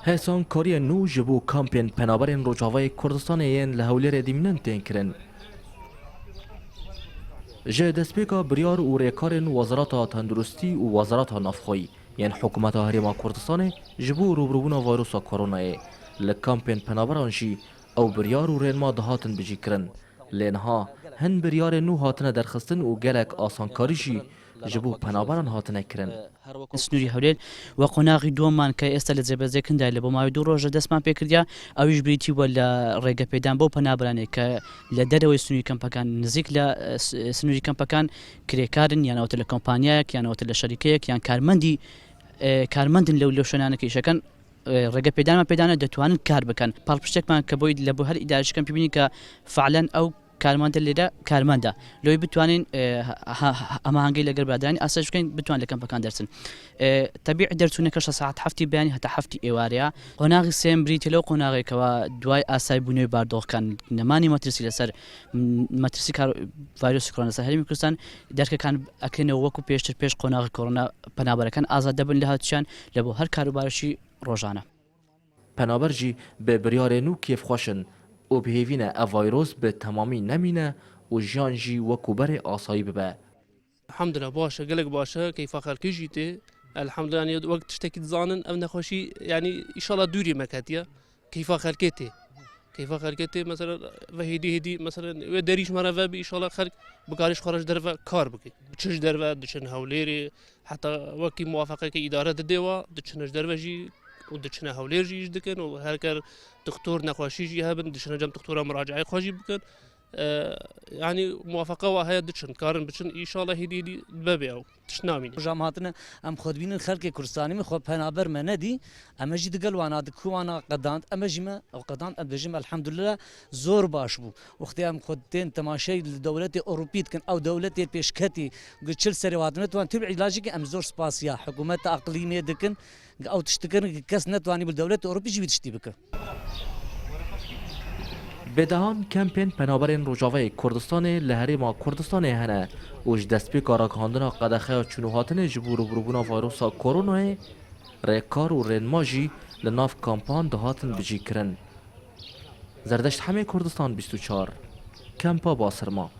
هسان کاری نو جبو کامپین پنابرین روجاوای کردستان این لهولیر دیمنن تین کرن. جه دسپیکا بریار و ریکارن وزارت تندرستی و وزارت نافخوی یعنی حکومت هریما کردستان جبو روبروبونا ویروس کرونا لکامپین پنابرانشی او بریار و رینما دهاتن بجی کرن لینها هن بریار نو هاتنه درخستن و گلک آسانکاریشی جبو پنابران هاتنه کرن. سنووری هەولێر وە قۆناغی دۆمان کە ئێستا لە جێبەجێکندا لە بۆ ماوەی 2 ڕۆژە دەستمان پێکردیا ئەویش بریتی وە لە ڕێگەپێدان بۆ پەنابرانێک کە لە دەرەوەی سنووری کەمپەکان نزیک لە سنووری کەمپەکان کرێکارن یانەوەتە لە کۆمپانیایەک یانەوەتە لە شەریکەیەک یان کارمەندن لەو شوێنانە کە ئیشەکەن ڕێگە پێدانمان پێدانە دەتوانن کار بکەن پاڵپشتێکمان کە بۆی لە بۆ هەر ئیدارەشەکەم پێبینی کە فعلەن ئەو کارمەندە لێرە کارمەندە لۆی بتوانین ئەماهەنگەی لەگەر برادرانی ئاسایش بکەین بتوان لە کەمپەکان دەرچن تەبیع دەرچوونەکە 6 ساعت هەفتی بەیانی هەتا هەفتی ئێوارەیە قۆناغی سێم بریتە لەو قۆناغێکەوە دوای ئاسای بوونەوەی باردۆخەکان نەمانی مەترسی لەسەر مەترسی ڤایرۆسی کۆرۆنا لەسەر هەرێمی کوردستان دەرکەکان ئەکرێنەوە وەکو پێش قۆناغی کۆرۆنا پەنابەرەکان ئازاد دەبن لە هاتوچیان لە بۆ هەر کاروبارشی ڕۆژانە پنابرجی به بریار نو کیف خوشن و بهیوینه اوایروس به تمامی نمینه و جانجی و کوبر آسایی ببه. الحمدلله باشه قلق باشه كيف خلقي جيتي الحمد لله يعني وقت تشتكي زانن ام نخوشي يعني ان شاء الله دوري مكاتيا كيف خلقتي مثلا وهدي مثلا ودريش مره وبي ان شاء الله خلق بقارش خرج درفه كار بكي تشج درفه دشن هوليري حتى وكي موافقه كي اداره الدوا دشنج درفه جي ودشنا هولير جي دكن وهلكر دكتور نخوشي جي هبن دشنا جم دكتوره مراجعه خوشي بكن يعني موافقه وهي دشن كارن بچن ان شاء الله هدي بابي او تشنامين جامعاتنا ام خودبين الخلق كردستاني من خود پنابر مندي اما جي دگل وانا دكوانا قدانت اما جما او قدانت ام الحمد لله زور باش بو وقتی ام خودتين تماشي لدولت اوروبيت كان او دولت بيشكتي قتشل سريواتنا وان تبع علاجي ام زور سباسيا حكومه اقليميه دكن او تشتكن كاس نتواني بالدولت الاوروبي جي تشتي بك بدهان کمپین پنابرین روجاوای کردستان لهریما کردستان هنه اوج دسپی کاراکاندنا قدخه چونوهاتن جبور و بروبونا ویروسا کرونا ریکار و رنماجی لناف کامپان دهاتن بجی کرن. زردشت همه کردستان 24 کمپا باسرما